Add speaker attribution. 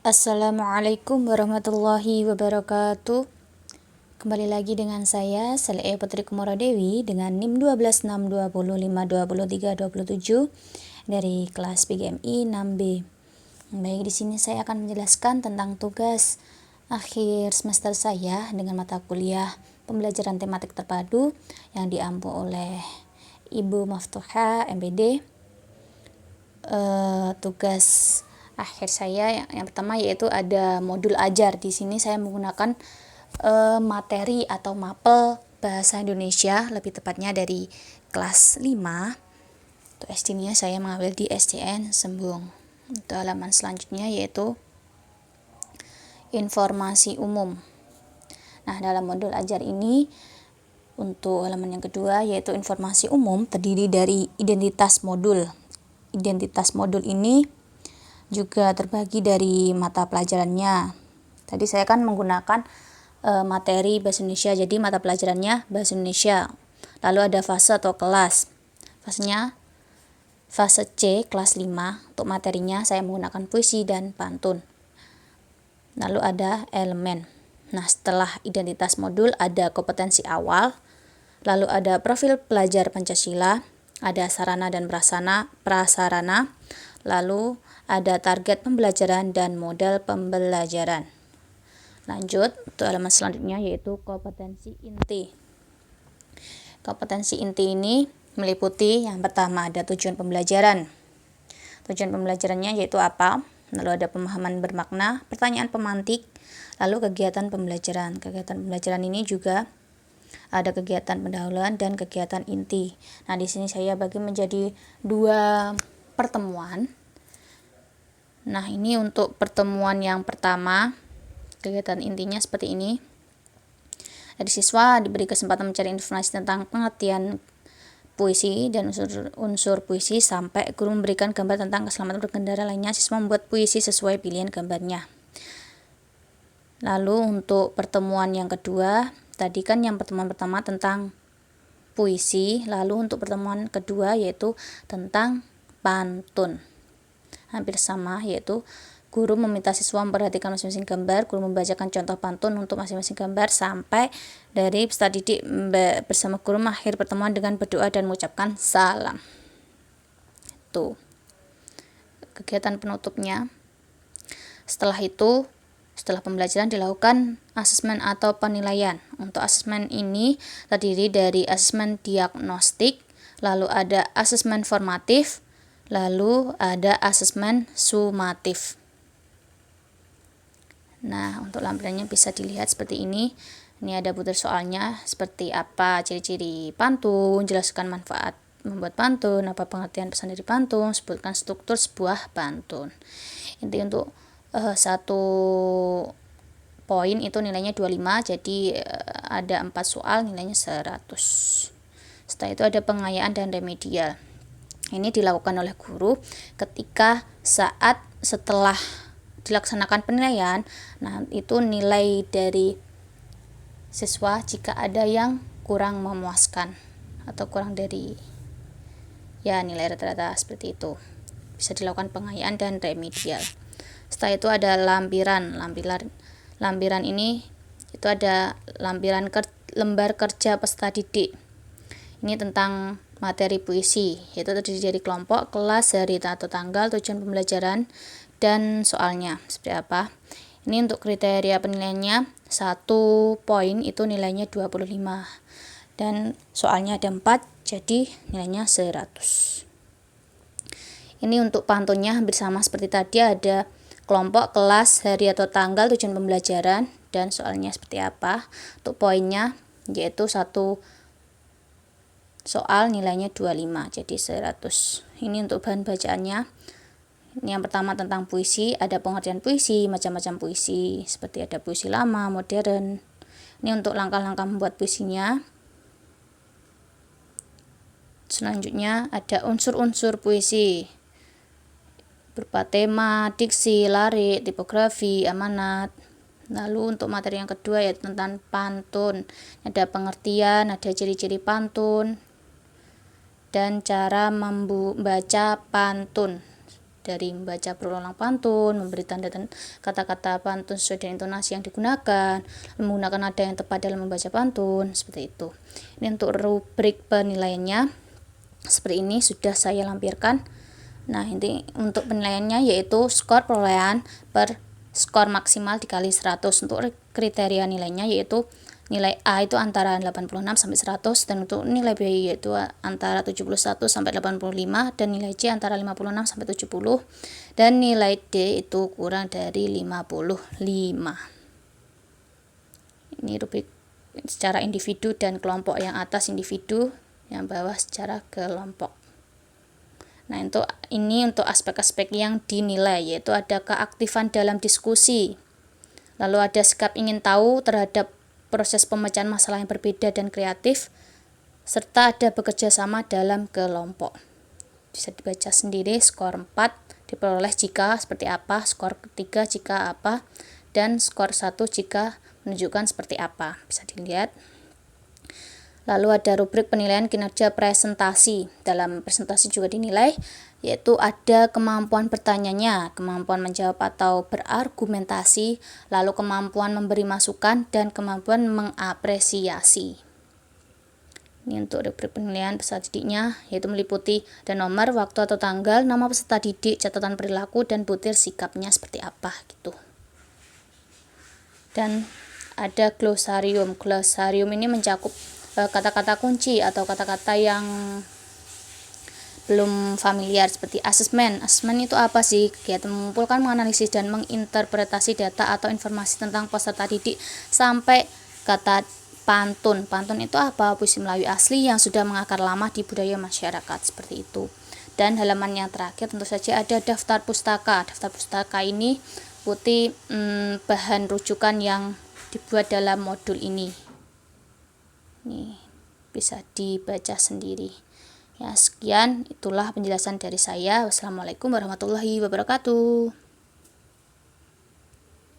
Speaker 1: Assalamualaikum warahmatullahi wabarakatuh. Kembali lagi dengan saya Sale Putri Komoradewi dengan NIM 12620520327 dari kelas PGMI 6B. Baik, di sini saya akan menjelaskan tentang tugas akhir semester saya dengan mata kuliah pembelajaran tematik terpadu yang diampu oleh Ibu Maftuha MPD. Tugas akhir saya yang pertama yaitu ada modul ajar. Di sini saya menggunakan materi atau mapel bahasa Indonesia, lebih tepatnya dari kelas 5. Untuk SD-nya saya mengambil di SDN Sembung. Untuk halaman selanjutnya yaitu informasi umum. Nah, dalam modul ajar ini untuk halaman yang kedua yaitu informasi umum terdiri dari identitas modul. Identitas modul ini juga terbagi dari mata pelajarannya. Tadi saya kan menggunakan materi bahasa Indonesia, jadi mata pelajarannya bahasa Indonesia. Lalu ada fase atau kelas. Fasenya fase C, kelas 5. Untuk materinya saya menggunakan puisi dan pantun. Lalu ada elemen. Nah, setelah identitas modul ada kompetensi awal, lalu ada profil pelajar Pancasila, ada sarana dan prasarana, lalu ada target pembelajaran dan model pembelajaran. Lanjut, untuk halaman selanjutnya yaitu kompetensi inti. Kompetensi inti ini meliputi yang pertama ada tujuan pembelajaran. Tujuan pembelajarannya yaitu apa? Lalu ada pemahaman bermakna, pertanyaan pemantik, lalu kegiatan pembelajaran. Kegiatan pembelajaran ini juga ada kegiatan pendahuluan dan kegiatan inti. Nah, di sini saya bagi menjadi 2 pertemuan. Nah, ini untuk pertemuan yang pertama, kegiatan intinya seperti ini. Dari siswa diberi kesempatan mencari informasi tentang pengertian puisi dan unsur puisi sampai guru memberikan gambar tentang keselamatan berkendara lainnya. Siswa membuat puisi sesuai pilihan gambarnya. Lalu untuk pertemuan yang kedua, tadi kan yang pertemuan pertama tentang puisi, lalu untuk pertemuan kedua yaitu tentang pantun. Hampir sama, yaitu guru meminta siswa memperhatikan masing-masing gambar, guru membacakan contoh pantun untuk masing-masing gambar sampai dari peserta didik bersama guru mengakhiri pertemuan dengan berdoa dan mengucapkan salam. Itu kegiatan penutupnya. Setelah pembelajaran dilakukan asesmen atau penilaian. Untuk asesmen ini terdiri dari asesmen diagnostik, lalu ada asesmen formatif, lalu ada asesmen sumatif. Nah, untuk lampirannya bisa dilihat seperti ini. Ini ada butir soalnya, seperti apa ciri-ciri pantun, jelaskan manfaat membuat pantun, apa pengertian pesan dari pantun, sebutkan struktur sebuah pantun. Inti untuk 1 poin itu nilainya 25, jadi ada 4 soal nilainya 100. Setelah itu ada pengayaan dan remedial. Ini dilakukan oleh guru ketika setelah dilaksanakan penilaian. Nah, itu nilai dari siswa jika ada yang kurang memuaskan atau kurang dari nilai rata-rata seperti itu, bisa dilakukan pengayaan dan remedial. Setelah itu ada lampiran. Lampiran ini itu ada lembar kerja peserta didik. Ini tentang materi puisi, yaitu terdiri dari kelompok, kelas, hari atau tanggal, tujuan pembelajaran, dan soalnya seperti apa. Ini untuk kriteria penilaiannya 1 poin itu nilainya 25 dan soalnya ada 4, jadi nilainya 100. Ini untuk pantunnya hampir sama seperti tadi, ada kelompok, kelas, hari atau tanggal, tujuan pembelajaran, dan soalnya seperti apa. Untuk poinnya yaitu 1 soal nilainya 25, jadi 100. Ini untuk bahan bacaannya. Ini yang pertama tentang puisi, ada pengertian puisi, macam-macam puisi, seperti ada puisi lama, modern. Ini untuk langkah-langkah membuat puisinya. Selanjutnya ada unsur-unsur puisi, berupa tema, diksi, larik, tipografi, amanat. Lalu untuk materi yang kedua yaitu tentang pantun. Ada pengertian, ada ciri-ciri pantun, dan cara membaca pantun. dari membaca berulang pantun, memberi tanda dan kata-kata pantun sesuai dengan intonasi yang digunakan, menggunakan nada yang tepat dalam membaca pantun, seperti itu. Ini untuk rubrik penilaiannya seperti ini sudah saya lampirkan. Nah, ini untuk penilaiannya yaitu skor perolehan per skor maksimal dikali 100. Untuk kriteria nilainya yaitu nilai A itu antara 86 sampai 100, dan untuk nilai B yaitu antara 71 sampai 85, dan nilai C antara 56 sampai 70, dan nilai D itu kurang dari 55. Ini rubrik secara individu dan kelompok, yang atas individu, yang bawah secara kelompok. Nah, untuk aspek-aspek yang dinilai, yaitu ada keaktifan dalam diskusi, lalu ada sikap ingin tahu terhadap proses pemecahan masalah yang berbeda dan kreatif, serta ada bekerja sama dalam kelompok. Bisa dibaca sendiri. Skor 4 diperoleh jika seperti apa, skor 3 jika apa, dan skor 1 jika menunjukkan seperti apa. Bisa dilihat. Lalu ada rubrik penilaian kinerja presentasi. Dalam presentasi juga dinilai, yaitu ada kemampuan bertanyanya, kemampuan menjawab atau berargumentasi, lalu kemampuan memberi masukan, dan kemampuan mengapresiasi. Ini untuk rubrik penilaian peserta didiknya, yaitu meliputi dan nomor, waktu atau tanggal, nama peserta didik, catatan perilaku, dan butir sikapnya seperti apa gitu. Dan ada glosarium. Glosarium ini mencakup kata-kata kunci atau kata-kata yang belum familiar, seperti asesmen. Asesmen itu apa sih? Kegiatan mengumpulkan, menganalisis, dan menginterpretasi data atau informasi tentang peserta didik, sampai kata pantun. Pantun itu apa? Puisi Melayu asli yang sudah mengakar lama di budaya masyarakat, seperti itu. Dan halaman yang terakhir tentu saja ada daftar pustaka. Daftar pustaka ini putih bahan rujukan yang dibuat dalam modul ini. Nih, bisa dibaca sendiri. Ya, sekian, itulah penjelasan dari saya. Wassalamualaikum warahmatullahi wabarakatuh.